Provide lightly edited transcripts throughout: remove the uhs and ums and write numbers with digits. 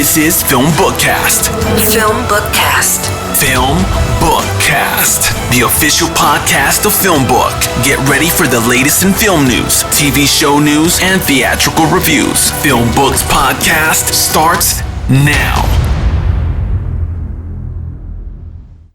This is FilmBookCast. FilmBookCast. FilmBookCast, the official podcast of FilmBook. Get ready for the latest in film news, TV show news, and theatrical reviews. FilmBook's podcast starts now.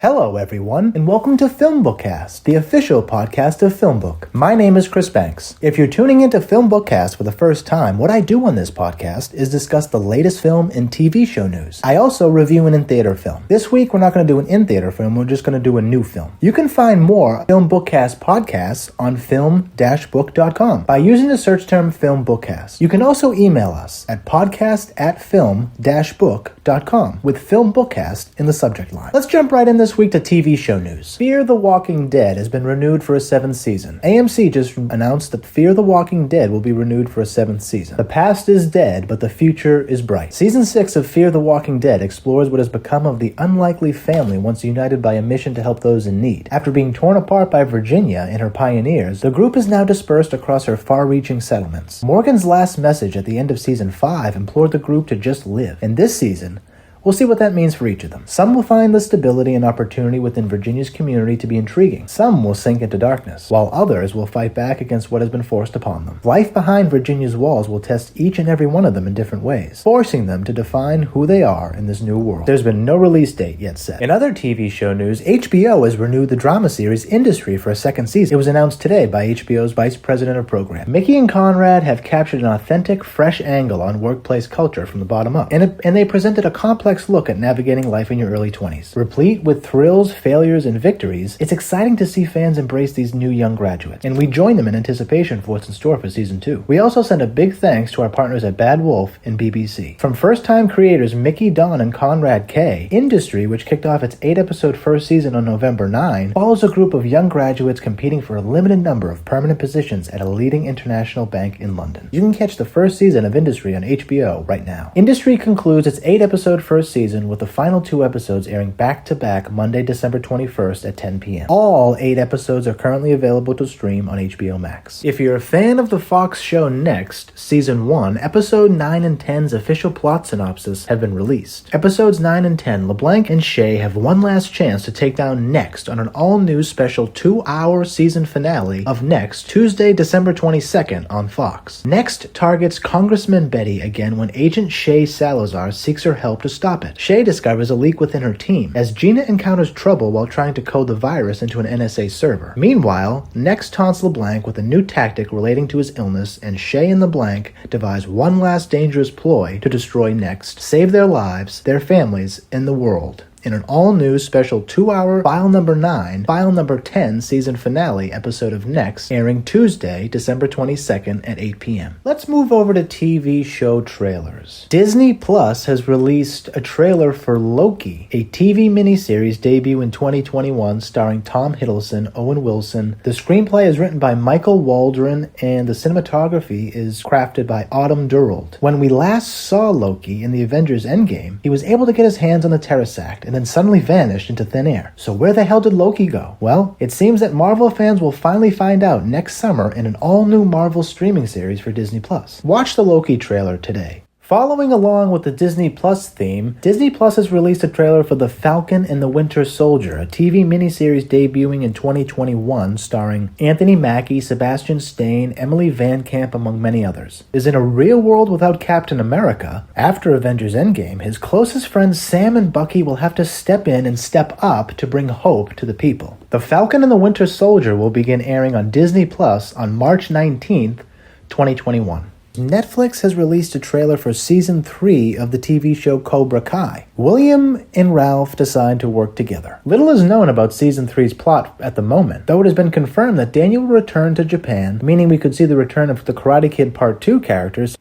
Hello everyone, and welcome to FilmBookCast, the official podcast of FilmBook. My name is Chris Banks. If you're tuning into FilmBookCast for the first time, what I do on this podcast is discuss the latest film and TV show news. I also review an in-theater film. This week, we're not going to do an in-theater film, we're just going to do a new film. You can find more FilmBookCast podcasts on film-book.com by using the search term FilmBookCast. You can also email us at podcast@film-book.com with FilmBookCast in the subject line. Let's jump right in this week to TV show news. Fear the Walking Dead has been renewed for a 7th season. AMC just announced that Fear the Walking Dead will be renewed for a 7th season. The past is dead, but the future is bright. Season 6 of Fear the Walking Dead explores what has become of the unlikely family once united by a mission to help those in need. After being torn apart by Virginia and her pioneers, the group is now dispersed across her far-reaching settlements. Morgan's last message at the end of Season 5 implored the group to just live. In this season, we'll see what that means for each of them. Some will find the stability and opportunity within Virginia's community to be intriguing. Some will sink into darkness, while others will fight back against what has been forced upon them. Life behind Virginia's walls will test each and every one of them in different ways, forcing them to define who they are in this new world. There's been no release date yet set. In other TV show news, HBO has renewed the drama series Industry for a 2nd season. It was announced today by HBO's Vice President of Program. Mickey and Conrad have captured an authentic, fresh angle on workplace culture from the bottom up, and they presented a complex look at navigating life in your early 20s. Replete with thrills, failures, and victories, it's exciting to see fans embrace these new young graduates, and we join them in anticipation for what's in store for Season 2. We also send a big thanks to our partners at Bad Wolf and BBC. From first-time creators Mickey Don and Conrad K, Industry, which kicked off its 8-episode first season on November 9, follows a group of young graduates competing for a limited number of permanent positions at a leading international bank in London. You can catch the first season of Industry on HBO right now. Industry concludes its 8-episode first season with the final 2 episodes airing back-to-back Monday, December 21st at 10 p.m. All 8 episodes are currently available to stream on HBO Max. If you're a fan of the Fox show Next, Season 1, Episode 9 and 10's official plot synopsis have been released. Episodes 9 and 10, LeBlanc and Shay have one last chance to take down Next on an all-new special 2-hour season finale of Next, Tuesday, December 22nd on Fox. Next targets Congressman Betty again when Agent Shay Salazar seeks her help to stop it. Shay discovers a leak within her team as Gina encounters trouble while trying to code the virus into an NSA server. Meanwhile, Next taunts LeBlanc with a new tactic relating to his illness, and Shay and LeBlanc devise one last dangerous ploy to destroy Next, save their lives, their families, and the world in an all-new special 2-hour File Number 9, File Number 10 season finale episode of Next, airing Tuesday, December 22nd at 8 p.m. Let's move over to TV show trailers. Disney Plus has released a trailer for Loki, a TV miniseries debut in 2021 starring Tom Hiddleston, Owen Wilson. The screenplay is written by Michael Waldron, and the cinematography is crafted by Autumn Durald. When we last saw Loki in the Avengers Endgame, he was able to get his hands on the Terrasact and then suddenly vanished into thin air. So where the hell did Loki go? Well, it seems that Marvel fans will finally find out next summer in an all-new Marvel streaming series for Disney Plus. Watch the Loki trailer today. Following along with the Disney Plus theme, Disney Plus has released a trailer for The Falcon and the Winter Soldier, a TV miniseries debuting in 2021 starring Anthony Mackie, Sebastian Stan, Emily Van Camp, among many others. Is in a real world without Captain America. After Avengers Endgame, his closest friends Sam and Bucky will have to step in and step up to bring hope to the people. The Falcon and the Winter Soldier will begin airing on Disney Plus on March 19th, 2021. Netflix has released a trailer for Season 3 of the TV show Cobra Kai. William and Ralph decide to work together. Little is known about Season 3's plot at the moment, though it has been confirmed that Daniel will return to Japan, meaning we could see the return of the Karate Kid Part 2 characters.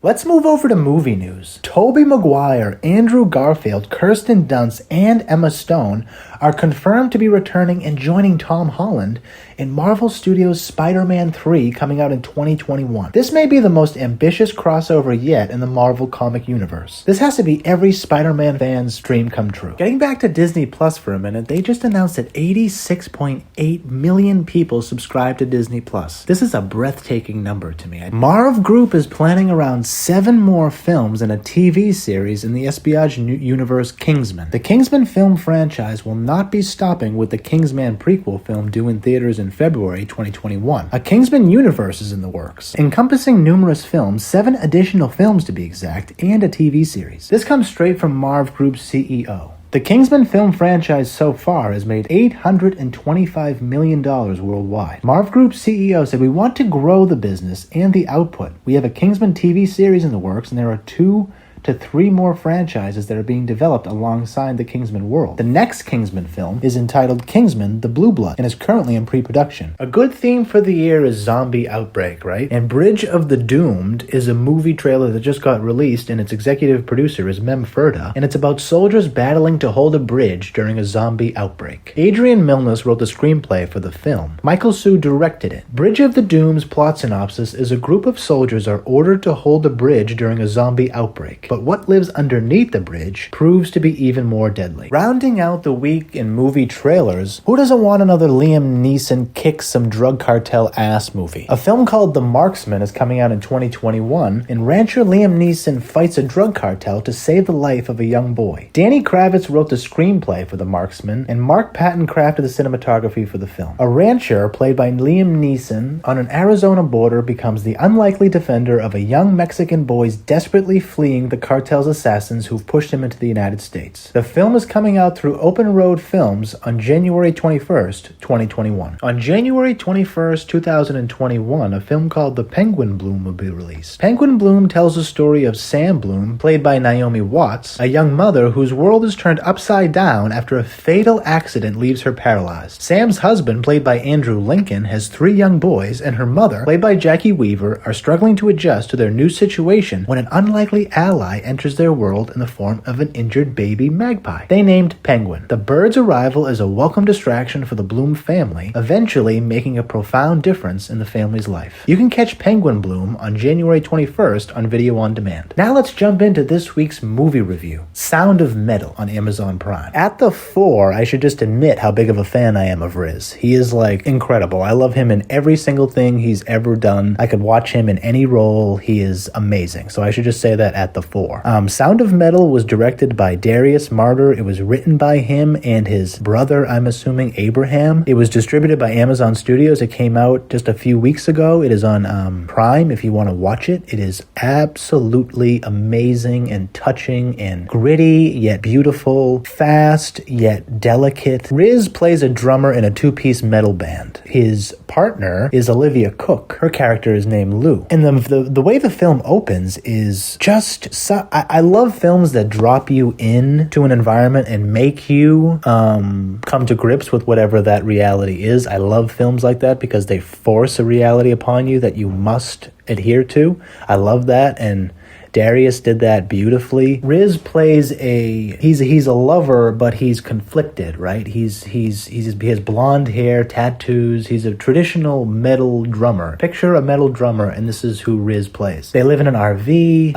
Let's move over to movie news. Tobey Maguire, Andrew Garfield, Kirsten Dunst, and Emma Stone are confirmed to be returning and joining Tom Holland in Marvel Studios' Spider-Man 3 coming out in 2021. This may be the most ambitious crossover yet in the Marvel comic universe. This has to be every Spider-Man fan's dream come true. Getting back to Disney Plus for a minute, they just announced that 86.8 million people subscribe to Disney Plus. This is a breathtaking number to me. Marv Group is planning around 7 more films and a TV series in the espionage universe Kingsman. The Kingsman film franchise will not be stopping with the Kingsman prequel film due in theaters in February 2021. A Kingsman universe is in the works, encompassing numerous films, 7 additional films to be exact, and a TV series. This comes straight from Marv Group's CEO. The Kingsman film franchise so far has made $825 million worldwide. Marv Group's CEO said, "We want to grow the business and the output. We have a Kingsman TV series in the works, and there are 2 to 3 more franchises that are being developed alongside the Kingsman world. The next Kingsman film is entitled Kingsman: The Blue Blood and is currently in pre-production." A good theme for the year is zombie outbreak, right? And Bridge of the Doomed is a movie trailer that just got released, and its executive producer is Mem Furda, and it's about soldiers battling to hold a bridge during a zombie outbreak. Adrian Milnes wrote the screenplay for the film. Michael Su directed it. Bridge of the Doom's plot synopsis is a group of soldiers are ordered to hold a bridge during a zombie outbreak. But what lives underneath the bridge proves to be even more deadly. Rounding out the week in movie trailers, who doesn't want another Liam Neeson kick some drug cartel ass movie? A film called The Marksman is coming out in 2021, and rancher Liam Neeson fights a drug cartel to save the life of a young boy. Danny Kravitz wrote the screenplay for The Marksman, and Mark Patton crafted the cinematography for the film. A rancher, played by Liam Neeson, on an Arizona border becomes the unlikely defender of a young Mexican boy desperately fleeing the cartel's assassins who've pushed him into the United States. The film is coming out through Open Road Films on January 21st, 2021. On January 21st, 2021, a film called The Penguin Bloom will be released. Penguin Bloom tells the story of Sam Bloom, played by Naomi Watts, a young mother whose world is turned upside down after a fatal accident leaves her paralyzed. Sam's husband, played by Andrew Lincoln, has 3 young boys, and her mother, played by Jackie Weaver, are struggling to adjust to their new situation when an unlikely ally enters their world in the form of an injured baby magpie they named Penguin. The bird's arrival is a welcome distraction for the Bloom family, eventually making a profound difference in the family's life. You can catch Penguin Bloom on January 21st on video on demand. Now let's jump into this week's movie review, Sound of Metal on Amazon Prime. At the 4, I should just admit how big of a fan I am of Riz. He is incredible. I love him in every single thing he's ever done. I could watch him in any role. He is amazing. So I should just say that at the 4. Sound of Metal was directed by Darius Martyr. It was written by him and his brother, I'm assuming, Abraham. It was distributed by Amazon Studios. It came out just a few weeks ago. It is on Prime if you want to watch it. It is absolutely amazing and touching and gritty yet beautiful, fast yet delicate. Riz plays a drummer in a 2-piece metal band. His partner is Olivia Cook. Her character is named Lou. And the way the film opens is just I love films that drop you into an environment and make you come to grips with whatever that reality is. I love films like that because they force a reality upon you that you must adhere to. I love that, and Darius did that beautifully. Riz plays he's a lover, but he's conflicted, right? He has blonde hair, tattoos. He's a traditional metal drummer. Picture a metal drummer, and this is who Riz plays. They live in an RV,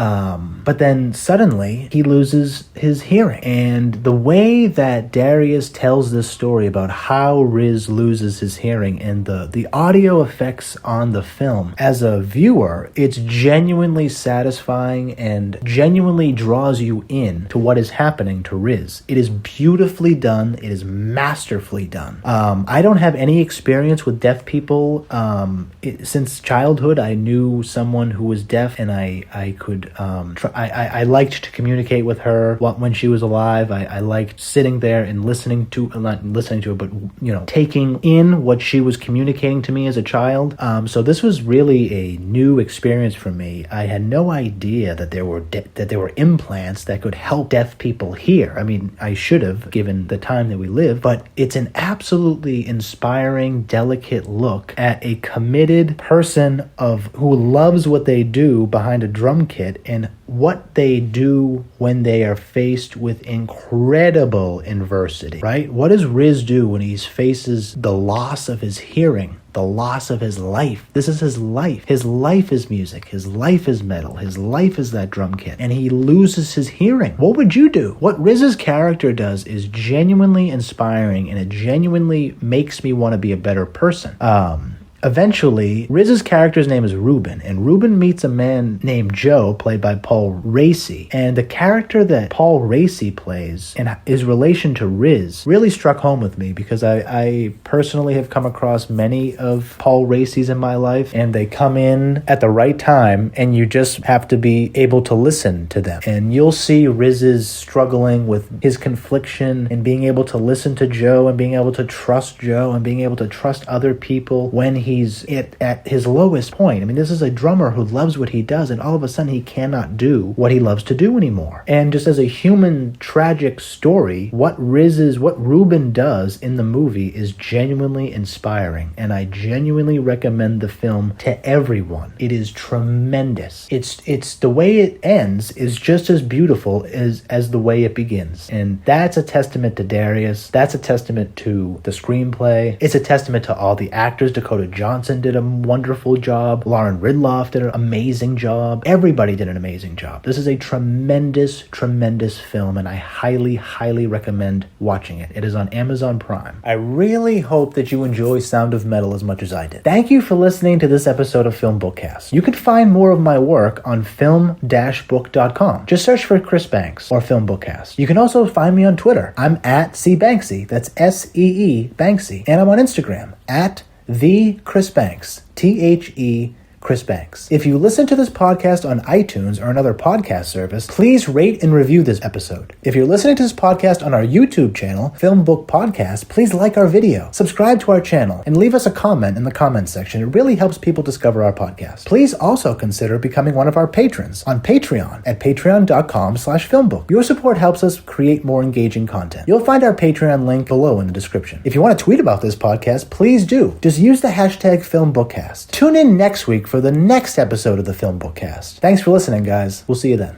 but then suddenly he loses his hearing. And the way that Darius tells this story about how Riz loses his hearing and the audio effects on the film, as a viewer, it's genuinely satisfying and genuinely draws you in to what is happening to Riz. It is beautifully done. It is masterfully done. I don't have any experience with deaf people. Since childhood, I knew someone who was deaf, and I could I liked to communicate with her when she was alive. I liked sitting there and not listening to her, but taking in what she was communicating to me as a child. So this was really a new experience for me. I had no idea idea that there were implants that could help deaf people hear. I mean, I should have, given the time that we live, but it's an absolutely inspiring, delicate look at a committed person who loves what they do behind a drum kit and what they do when they are faced with incredible adversity, right? What does Riz do when he faces the loss of his hearing, the loss of his life? This is his life. His life is music. His life is metal. His life is that drum kit. And he loses his hearing. What would you do? What Riz's character does is genuinely inspiring, and it genuinely makes me want to be a better person. Eventually, Riz's character's name is Ruben, and Ruben meets a man named Joe, played by Paul Raci. And the character that Paul Raci plays and his relation to Riz really struck home with me, because I personally have come across many of Paul Raci's in my life, and they come in at the right time, and you just have to be able to listen to them. And you'll see Riz's struggling with his confliction and being able to listen to Joe and being able to trust Joe and being able to trust other people when he's at his lowest point. I mean, this is a drummer who loves what he does, and all of a sudden he cannot do what he loves to do anymore. And just as a human tragic story, what Ruben does in the movie is genuinely inspiring, and I genuinely recommend the film to everyone. It is tremendous. It's the way it ends is just as beautiful as the way it begins. And that's a testament to Darius. That's a testament to the screenplay. It's a testament to all the actors. Dakota Johnson did a wonderful job. Lauren Ridloff did an amazing job. Everybody did an amazing job. This is a tremendous, tremendous film, and I highly, highly recommend watching it. It is on Amazon Prime. I really hope that you enjoy Sound of Metal as much as I did. Thank you for listening to this episode of FilmBookCast. You can find more of my work on film-book.com. Just search for Chris Banks or FilmBookCast. You can also find me on Twitter. I'm at CBanksy. That's S-E-E Banksy. And I'm on Instagram at The Chris Banks, THE Chris Banks. If you listen to this podcast on iTunes or another podcast service, please rate and review this episode. If you're listening to this podcast on our YouTube channel, FilmBook Podcast, please like our video, subscribe to our channel, and leave us a comment in the comments section. It really helps people discover our podcast. Please also consider becoming one of our patrons on Patreon at patreon.com/filmbook. Your support helps us create more engaging content. You'll find our Patreon link below in the description. If you want to tweet about this podcast, please do. Just use the hashtag FilmBookCast. Tune in next week for the next episode of the FilmBookCast. Thanks for listening, guys. We'll see you then.